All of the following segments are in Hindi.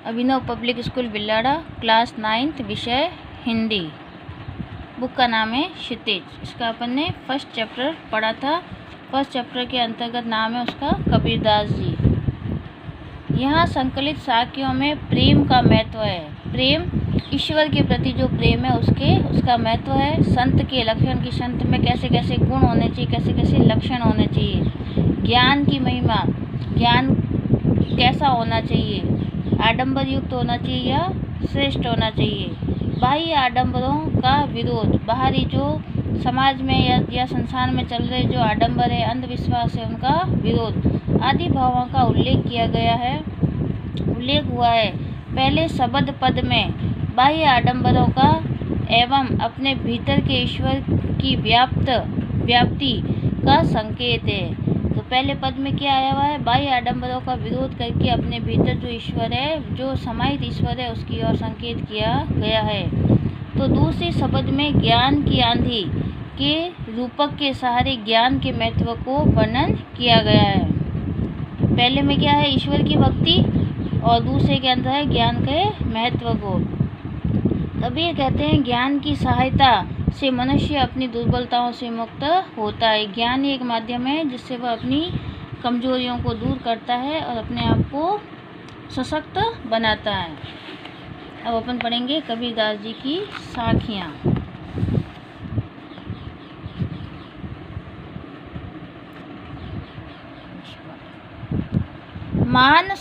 अभिनव पब्लिक स्कूल बिल्लाड़ा, क्लास 9th, विषय हिंदी। बुक का नाम है क्षितिज। इसका अपन ने फर्स्ट चैप्टर पढ़ा था। फर्स्ट चैप्टर के अंतर्गत नाम है उसका कबीरदास जी। यहाँ संकलित साखियों में प्रेम का महत्व है। प्रेम ईश्वर के प्रति जो प्रेम है उसका महत्व है। संत के लक्षण की संत में कैसे कैसे गुण होने चाहिए, कैसे कैसे लक्षण होने चाहिए। ज्ञान की महिमा, ज्ञान कैसा होना चाहिए, आडंबर युक्त होना चाहिए या श्रेष्ठ होना चाहिए। बाह्य आडंबरों का विरोध, बाहरी जो समाज में या संसार में चल रहे जो आडंबर है, अंधविश्वास है, उनका विरोध आदि भावों का उल्लेख हुआ है। पहले शब्द पद में बाह्य आडंबरों का एवं अपने भीतर के ईश्वर की व्याप्ति का संकेत है। तो पहले पद में क्या आया हुआ है? बाह्य आडंबरों का विरोध करके अपने भीतर जो ईश्वर है, जो समाहित ईश्वर है, उसकी ओर संकेत किया गया है। तो दूसरे शब्द में ज्ञान की आंधी के रूपक के सहारे ज्ञान के महत्व को वर्णन किया गया है। पहले में क्या है? ईश्वर की भक्ति, और दूसरे के अंदर है ज्ञान के महत्व को। कबीर कहते हैं ज्ञान की सहायता से मनुष्य अपनी दुर्बलताओं से मुक्त होता है। ज्ञान एक माध्यम है जिससे वह अपनी कमजोरियों को दूर करता है और अपने आप को सशक्त बनाता है। अब अपन पढ़ेंगे कबीरदास जी की साखियाँ। मान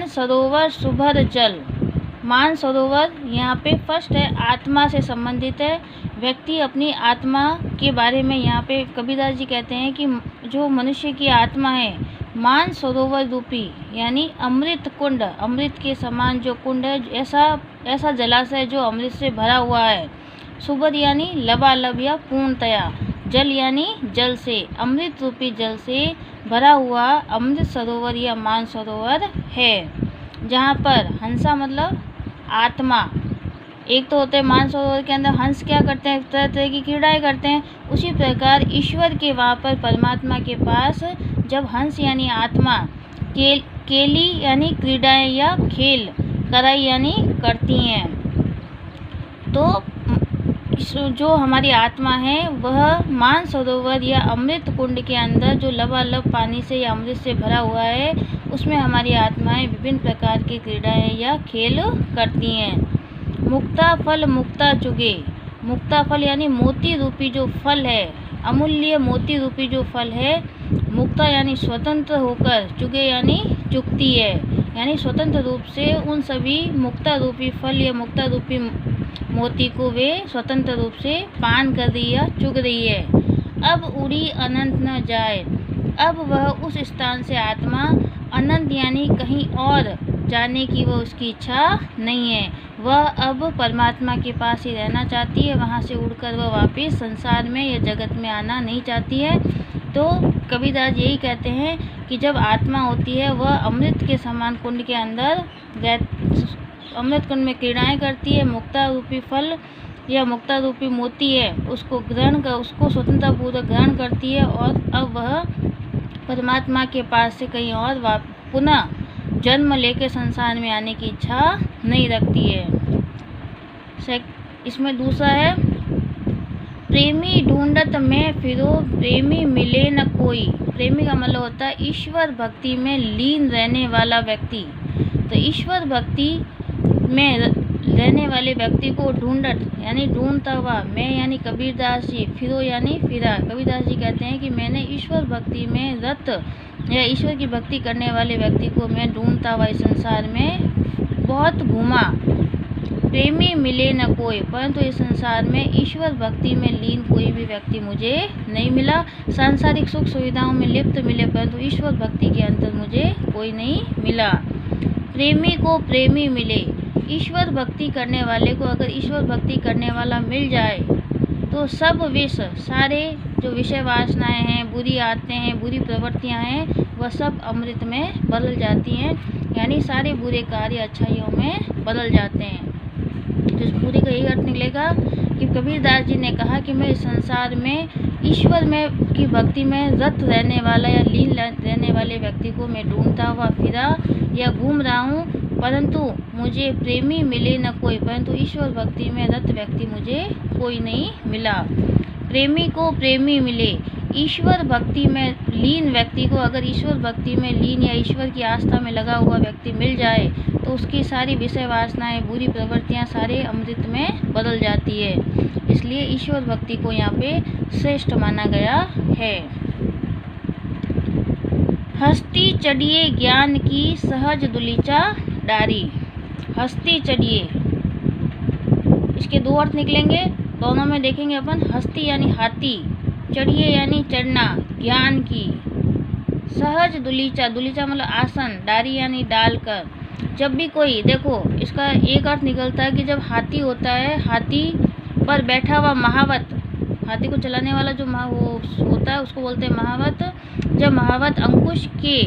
सरोवर सुभर जल। मान सरोवर यहाँ पे फर्स्ट है, आत्मा से संबंधित है। व्यक्ति अपनी आत्मा के बारे में यहाँ पे कबीरदास जी कहते हैं कि जो मनुष्य की आत्मा है, मान सरोवर रूपी यानी अमृत कुंड, अमृत के समान जो कुंड है, ऐसा जलाशय जो अमृत से भरा हुआ है। सुभर यानी लबालब या पूर्णतया, जल यानी जल से, अमृत रूपी जल से भरा हुआ अमृत सरोवर या मान सरोवर है। जहाँ पर हंसा मतलब आत्मा, एक तो होते हैं मान सरोवर के अंदर हंस क्या करते हैं? तरह तरह की क्रीड़ाएं करते हैं। उसी प्रकार ईश्वर के वहाँ पर परमात्मा के पास जब हंस यानी आत्मा केली यानी क्रीड़ाएं या खेल कराई यानी करती हैं, तो जो हमारी आत्मा है वह मान सरोवर या अमृत कुंड के अंदर जो लबालब पानी से या अमृत से भरा हुआ है, उसमें हमारी आत्माएं विभिन्न प्रकार की क्रीड़ाएं या खेल करती हैं। मुक्ता फल मुक्ता चुगे। मुक्ता फल यानी मोती रूपी जो फल है, अमूल्य मोती रूपी जो फल है। मुक्ता यानी स्वतंत्र होकर, चुगे यानी चुगती है, यानी स्वतंत्र रूप से उन सभी मुक्ता रूपी फल या मुक्ता रूपी मोती को वे स्वतंत्र रूप से पान कर रही या चुग रही है। अब उड़ी अनंत न जाए। अब वह उस स्थान से आत्मा अनंत यानी कहीं और जाने की वह उसकी इच्छा नहीं है। वह अब परमात्मा के पास ही रहना चाहती है। वहाँ से उड़कर वह वापस संसार में या जगत में आना नहीं चाहती है। तो कबीरदास यही कहते हैं कि जब आत्मा होती है वह अमृत के समान कुंड के अंदर अमृत कुंड में क्रीड़ाएं करती है। मुक्ता रूपी फल या मुक्ता रूपी मोती है, उसको स्वतंत्रतापूर्वक ग्रहण करती है, और अब वह परमात्मा के पास से कहीं और पुनः जन्म लेकर संसार में आने की इच्छा नहीं रखती है। इसमें दूसरा है, प्रेमी ढूंढत में फिरो प्रेमी मिले न कोई। प्रेमी का मतलब होता है ईश्वर भक्ति में लीन रहने वाला व्यक्ति। तो ईश्वर भक्ति में रहने वाले व्यक्ति को ढूंढत यानी ढूंढता हुआ, मैं यानी कबीरदास जी, फिरो यानी फिरा। कबीरदास जी कहते हैं कि मैंने ईश्वर भक्ति में रत या ईश्वर की भक्ति करने वाले व्यक्ति को मैं ढूंढता हुआ इस संसार में बहुत घूमा। प्रेमी मिले न कोई, परंतु इस संसार में ईश्वर भक्ति में लीन कोई भी व्यक्ति मुझे नहीं मिला। सांसारिक सुख सुविधाओं में लिप्त मिले, परंतु ईश्वर भक्ति के अंतर मुझे कोई नहीं मिला। प्रेमी को प्रेमी मिले। ईश्वर भक्ति करने वाले को अगर ईश्वर भक्ति करने वाला मिल जाए तो सब विष, सारे जो विषय वासनाएं हैं, बुरी आदतें हैं, बुरी प्रवृत्तियां हैं, वह सब अमृत में बदल जाती हैं, यानी सारे बुरे कार्य अच्छाइयों में बदल जाते हैं। तो इस पूरी का यही अर्थ निकलेगा कि कबीरदास जी ने कहा कि मैं इस संसार में ईश्वर में की भक्ति में रत रहने वाला या लीन रहने वाले व्यक्ति को मैं ढूंढता हुआ फिरा, या घूम रहा हूँ, परंतु मुझे प्रेमी मिले न कोई। परंतु ईश्वर भक्ति में रत व्यक्ति मुझे कोई नहीं मिला। प्रेमी को प्रेमी मिले। ईश्वर भक्ति में लीन व्यक्ति को अगर ईश्वर भक्ति में लीन या ईश्वर की आस्था में लगा हुआ व्यक्ति मिल जाए तो उसकी सारी विषय वासनाएं, बुरी प्रवृत्तियां सारे अमृत में बदल जाती है। इसलिए ईश्वर भक्ति को यहाँ पे श्रेष्ठ माना गया है। हस्ती चढ़िए ज्ञान की सहज दुलीचा डारी। हस्ती चढ़िए, इसके दो अर्थ निकलेंगे, दोनों में देखेंगे अपन। हस्ती यानी हाथी, चढ़िए यानी चढ़ना ज्ञान की, सहज दुलीचा, दुलीचा मतलब आसन, डारी यानी डालकर। जब भी कोई, देखो इसका एक अर्थ निकलता है कि जब हाथी होता है, हाथी पर बैठा हुआ महावत, हाथी को चलाने वाला जो वो होता है उसको बोलते हैं महावत। जब महावत अंकुश के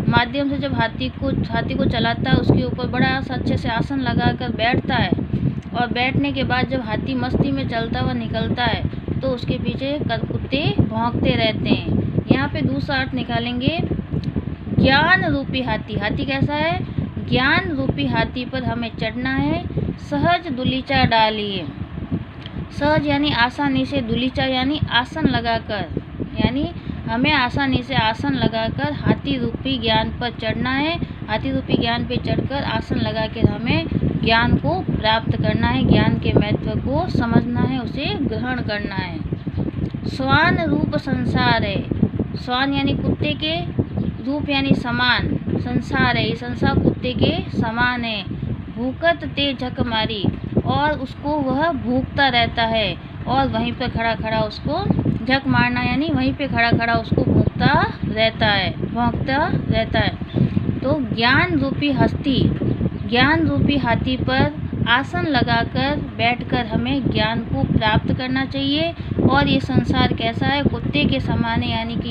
माध्यम से जब हाथी को चलाता है, उसके ऊपर बड़ा सा अच्छे से आसन लगाकर बैठता है, और बैठने के बाद जब हाथी मस्ती में चलता हुआ निकलता है तो उसके पीछे कुत्ते भौंकते रहते हैं। यहाँ पे दूसरा अर्थ निकालेंगे, ज्ञान रूपी हाथी। हाथी कैसा है? ज्ञान रूपी हाथी पर हमें चढ़ना है। सहज दुलीचा डालिए, सहज यानी आसानी से, दुलीचा यानी आसन लगाकर, यानी हमें आसानी से आसन लगाकर हाथी रूपी ज्ञान पर चढ़ना है। हाथी रूपी ज्ञान पर चढ़कर आसन लगाकर हमें ज्ञान को प्राप्त करना है, ज्ञान के महत्व को समझना है, उसे ग्रहण करना है। स्वान रूप संसार है। स्वान यानी कुत्ते के, रूप यानी समान, संसार है, ये संसार कुत्ते के समान है। भूकत ते झक मारी, और उसको वह भूखता रहता है, और वहीं पर खड़ा खड़ा उसको झक मारना यानी वहीं पे खड़ा खड़ा उसको भूखता रहता है, भौंकता रहता है। तो ज्ञान रूपी हस्ती, ज्ञान रूपी हाथी पर आसन लगाकर बैठकर हमें ज्ञान को प्राप्त करना चाहिए। और ये संसार कैसा है? कुत्ते के समान है, यानी कि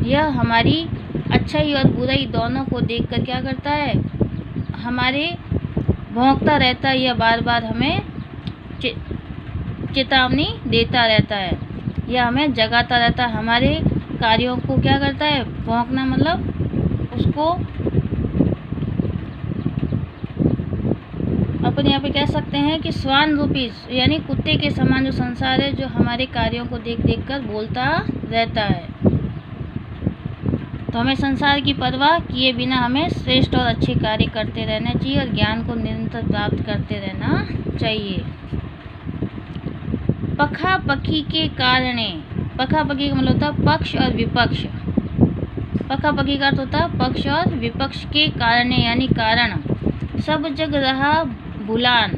यह हमारी अच्छाई और बुराई दोनों को देखकर क्या करता है? हमारे भौंकता रहता है, यह बार बार हमें चेतावनी देता रहता है, यह हमें जगाता रहता है, हमारे कार्यों को क्या करता है? भौंकना मतलब उसको अपन यहाँ पे कह सकते हैं कि स्वान रूपी यानी कुत्ते के समान जो संसार है, जो हमारे कार्यों को देख देख कर बोलता रहता है। तो हमें संसार की परवाह किए बिना हमें श्रेष्ठ और अच्छे कार्य करते रहना चाहिए और ज्ञान को निरंतर प्राप्त करते रहना चाहिए। पखा पखी के कारणे, पखा पखी का मतलब होता है पक्ष और विपक्ष। पखा पखी का अर्थ होता है पक्ष और विपक्ष के कारणे यानी कारण। सब जग रहा भुलान,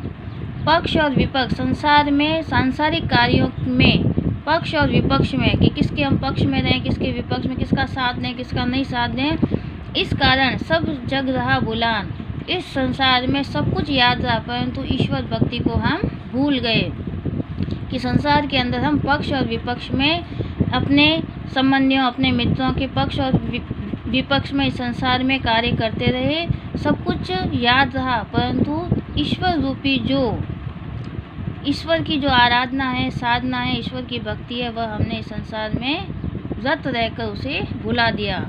पक्ष और विपक्ष, संसार में सांसारिक कार्यों में पक्ष और विपक्ष में कि किसके हम पक्ष में रहें, किसके विपक्ष में, किसका साथ दें, किसका नहीं साथ दें, इस कारण सब जग रहा भुलान, इस संसार में सब कुछ याद रहा परंतु ईश्वर भक्ति को हम भूल गए। कि संसार के अंदर हम पक्ष और विपक्ष में अपने संबंधियों, अपने मित्रों के पक्ष और विपक्ष में इस संसार में कार्य करते रहे, सब कुछ याद रहा परंतु ईश्वर रूपी जो ईश्वर की जो आराधना है, साधना है, ईश्वर की भक्ति है, वह हमने इस संसार में रत रहकर उसे भुला दिया।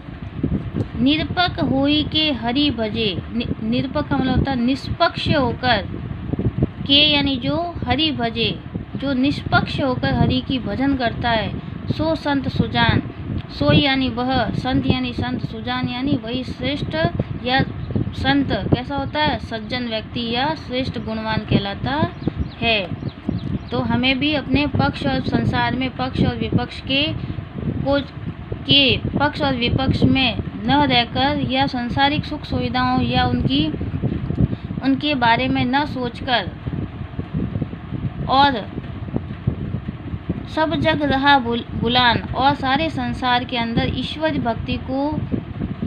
निरपक होई के हरि भजे, निरपक का मतलब होता है निष्पक्ष होकर, के यानी जो हरि भजे, जो निष्पक्ष होकर हरि की भजन करता है, सो संत सुजान, सो यानी वह, संत यानी संत, सुजान यानी वही श्रेष्ठ या संत कैसा होता है? सज्जन व्यक्ति या श्रेष्ठ गुणवान कहलाता है। तो हमें भी अपने पक्ष और संसार में पक्ष और विपक्ष के पक्ष और विपक्ष में न रहकर या सांसारिक सुख सुविधाओं या उनके बारे में न सोचकर और सब जग रहा भुलान और सारे संसार के अंदर ईश्वर भक्ति को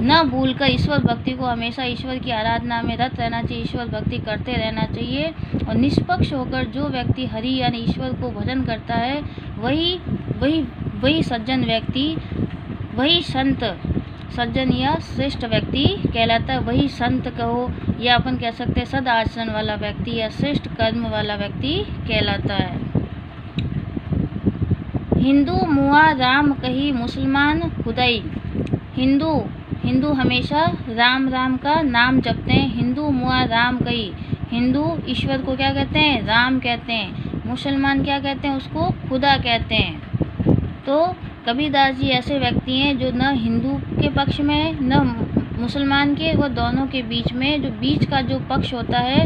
न भूलकर ईश्वर भक्ति को हमेशा ईश्वर की आराधना में रत रहना चाहिए, ईश्वर भक्ति करते रहना चाहिए। और निष्पक्ष होकर जो व्यक्ति हरि यानी ईश्वर को भजन करता है वही सज्जन व्यक्ति, वही संत, सज्जन या श्रेष्ठ व्यक्ति कहलाता है। वही संत कहो या अपन कह सकते हैं सद आचरण वाला व्यक्ति या श्रेष्ठ कर्म वाला व्यक्ति कहलाता है। हिंदू मुआ राम कही मुसलमान खुदाई, हिंदू हिंदू हमेशा राम राम का नाम जपते हैं। हिंदू मुआ राम कही, हिंदू ईश्वर को क्या कहते हैं? राम कहते हैं। मुसलमान क्या कहते हैं? उसको खुदा कहते हैं। तो कबीरदास जी ऐसे व्यक्ति हैं जो न हिंदू के पक्ष में न मुसलमान के, वो दोनों के बीच में, जो बीच का जो पक्ष होता है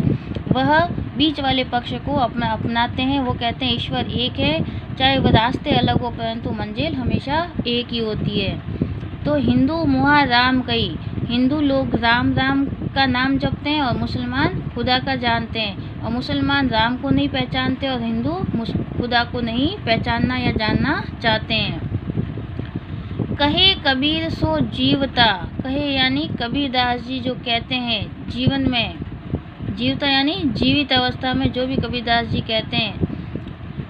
वह बीच वाले पक्ष को अपनाते हैं। वो कहते हैं ईश्वर एक है, चाहे वह रास्ते अलग हो परंतु मंजिल हमेशा एक ही होती है। तो हिंदू मुआ राम कही, हिंदू लोग राम राम का नाम जपते हैं और मुसलमान खुदा का जानते हैं। और मुसलमान राम को नहीं पहचानते और हिंदू खुदा को नहीं पहचानना या जानना चाहते हैं। कहे कबीर सो जीवता, कहे यानी कबीरदास जी जो कहते हैं जीवन में, जीवता यानी जीवित अवस्था में जो भी कबीरदास जी कहते हैं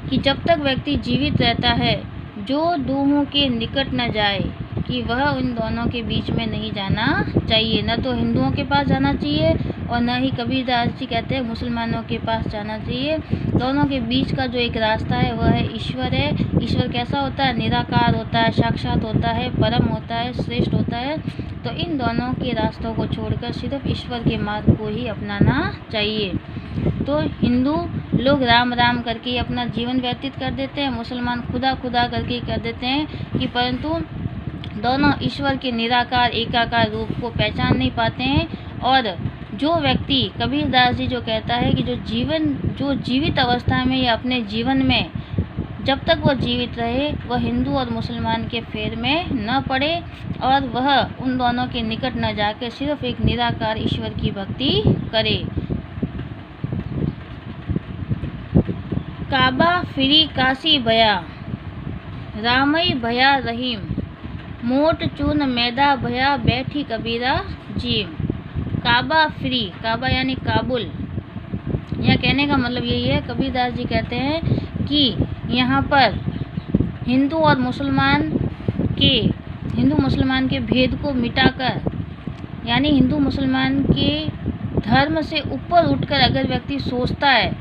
कि जब तक व्यक्ति जीवित रहता है, जो दोहों के निकट न जाए, कि वह उन दोनों के बीच में नहीं जाना चाहिए। न तो हिंदुओं के पास जाना चाहिए और न ही कबीरदास जी कहते हैं मुसलमानों के पास जाना चाहिए। दोनों के बीच का जो एक रास्ता है वह है ईश्वर है। ईश्वर कैसा होता है? निराकार होता है, साक्षात होता है, परम होता है, श्रेष्ठ होता है। तो इन दोनों के रास्तों को छोड़कर सिर्फ ईश्वर के मार्ग को ही अपनाना चाहिए। तो हिंदू लोग राम राम करके अपना जीवन व्यतीत कर देते हैं, मुसलमान खुदा खुदा करके कर देते हैं कि परंतु दोनों ईश्वर के निराकार एकाकार रूप को पहचान नहीं पाते हैं। और जो व्यक्ति, कबीरदास जी जो कहता है कि जो जीवित अवस्था में या अपने जीवन में जब तक वह जीवित रहे, वह हिंदू और मुसलमान के फेर में न पड़े और वह उन दोनों के निकट न जाकर सिर्फ एक निराकार ईश्वर की भक्ति करे। काबा फिरी काशी भया, रामई भया रहीम, मोट चून मैदा भया बैठी कबीरा जीम। काबा फ्री, काबा यानी काबुल। यह कहने का मतलब यही है, कबीरदास जी कहते हैं कि यहाँ पर हिंदू मुसलमान के भेद को मिटाकर, यानी हिंदू मुसलमान के धर्म से ऊपर उठकर अगर व्यक्ति सोचता है,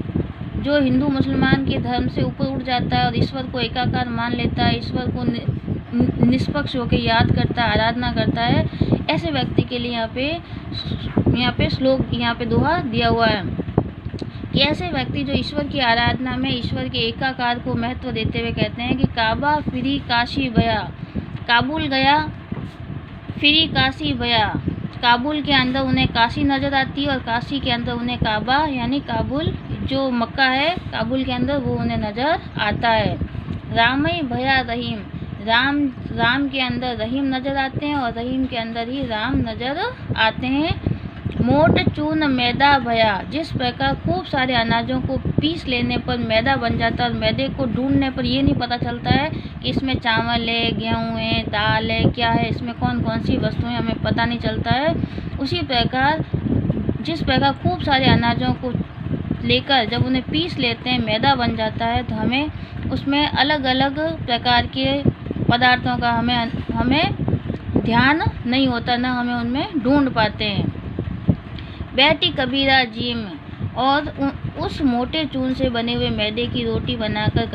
जो हिंदू मुसलमान के धर्म से ऊपर उठ जाता है और ईश्वर को एकाकार मान लेता है, ईश्वर को निष्पक्ष होकर याद करता है, आराधना करता है, ऐसे व्यक्ति के लिए यहाँ पे श्लोक, यहाँ पे दोहा दिया हुआ है कि ऐसे व्यक्ति जो ईश्वर की आराधना में ईश्वर के एकाकार को महत्व देते हुए कहते हैं कि काबा फिरी काशी भया, काबुल गया, फिरी काशी भया, काबुल के अंदर उन्हें काशी नज़र आती है और काशी के अंदर उन्हें काबा यानी काबुल जो मक्का है, काबुल के अंदर वो उन्हें नज़र आता है। रामई भया रहीम, राम के अंदर रहीम नज़र आते हैं और रहीम के अंदर ही राम नज़र आते हैं। मोट चून मैदा भया, जिस प्रकार खूब सारे अनाजों को पीस लेने पर मैदा बन जाता है और मैदे को ढूंढने पर ये नहीं पता चलता है कि इसमें चावल है, गेहूँ है, दाल है, क्या है, इसमें कौन कौन सी वस्तुएं हमें पता नहीं चलता है। उसी प्रकार जिस प्रकार खूब सारे अनाजों को लेकर जब उन्हें पीस लेते हैं मैदा बन जाता है, तो हमें उसमें अलग अलग प्रकार के पदार्थों का हमें ध्यान नहीं होता, ना हमें उनमें ढूंढ पाते हैं। बैठी कबीरा जी में, और उस मोटे चून से बने हुए मैदे की रोटी बनाकर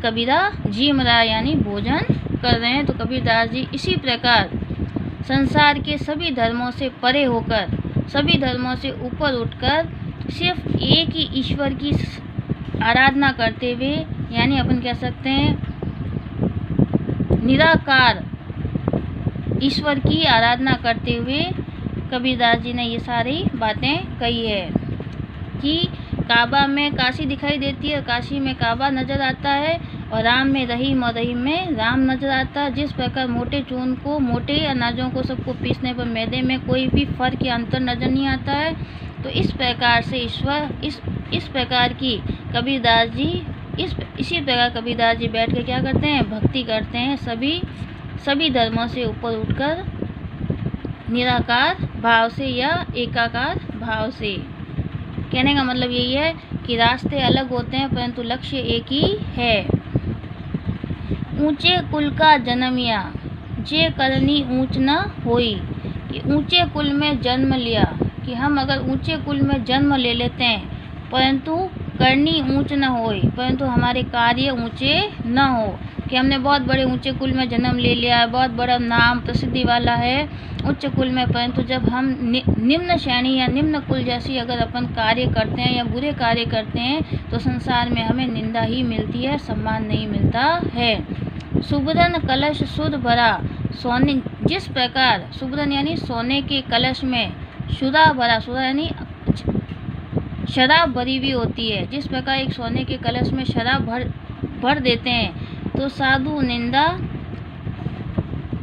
कबीरा जी रहा यानी भोजन कर रहे हैं। तो कबीरदास जी इसी प्रकार संसार के सभी धर्मों से परे होकर, सभी धर्मों से ऊपर उठकर सिर्फ एक ही ईश्वर की आराधना करते हुए, यानी अपन कह सकते हैं निराकार ईश्वर की आराधना करते हुए कबीरदास जी ने ये सारी बातें कही है कि काबा में काशी दिखाई देती है और काशी में काबा नज़र आता है, और राम में रहीम और रहीम में राम नज़र आता है। जिस प्रकार मोटे चून को, मोटे अनाजों को सबको पीसने पर मैदे में कोई भी फर्क या अंतर नज़र नहीं आता है, तो इस प्रकार से ईश्वर इस प्रकार की कबीरदास जी इसी प्रकार कबीरदास जी बैठ कर क्या करते हैं? भक्ति करते हैं, सभी धर्मों से ऊपर उठकर निराकार भाव से या एकाकार भाव से। कहने का मतलब यही है कि रास्ते अलग होते हैं परंतु लक्ष्य एक ही है। ऊंचे कुल का जन्मिया, जे करनी ऊंच न होई, कि ऊंचे कुल में जन्म लिया, कि हम अगर ऊंचे कुल में जन्म ले लेते हैं परंतु करनी ऊंच न होए, परंतु हमारे कार्य ऊंचे न हो, कि हमने बहुत बड़े ऊंचे कुल में जन्म ले लिया है, बहुत बड़ा नाम प्रसिद्धि वाला है उच्च कुल में, परंतु जब हम निम्न श्रेणी या निम्न कुल जैसी अगर अपन कार्य करते हैं या बुरे कार्य करते हैं तो संसार में हमें निंदा ही मिलती है, सम्मान नहीं मिलता है। सुबरन कलश शुद्ध भरा सोने, जिस प्रकार सुबरन यानी सोने के कलश में शुदा भरा, शुदा यानी शराब भरी हुई होती है, जिस प्रकार एक सोने के कलश में शराब भर देते हैं तो साधु निंदा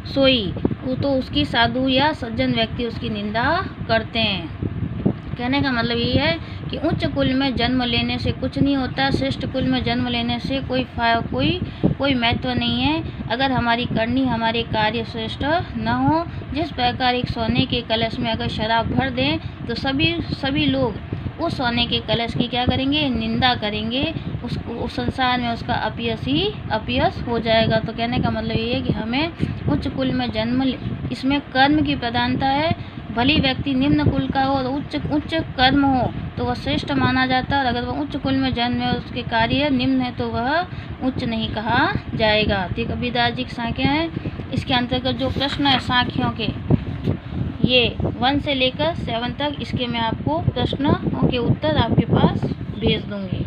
सोई, तो उसकी साधु या सज्जन व्यक्ति उसकी निंदा करते हैं। कहने का मतलब ये है कि उच्च कुल में जन्म लेने से कुछ नहीं होता, श्रेष्ठ कुल में जन्म लेने से कोई महत्व नहीं है अगर हमारी करनी हमारे कार्य श्रेष्ठ न हो। जिस प्रकार एक सोने के कलश में अगर शराब भर दें तो सभी लोग उस सोने के कलश की क्या करेंगे, निंदा करेंगे, उस संसार में उसका अपयश हो जाएगा। तो कहने का मतलब ये है कि हमें उच्च कुल में जन्म, इसमें कर्म की प्रधानता है, भली व्यक्ति निम्न कुल का हो और उच्च कर्म हो तो वह श्रेष्ठ माना जाता है, और अगर वह उच्च कुल में जन्म है और उसके कार्य निम्न है तो वह उच्च नहीं कहा जाएगा। तो कबीरदास जी की सांख्या है, इसके अंतर्गत जो प्रश्न है सांख्यों के, ये 1 से लेकर 7 तक, इसके मैं आपको प्रश्नों के उत्तर आपके पास भेज दूंगी।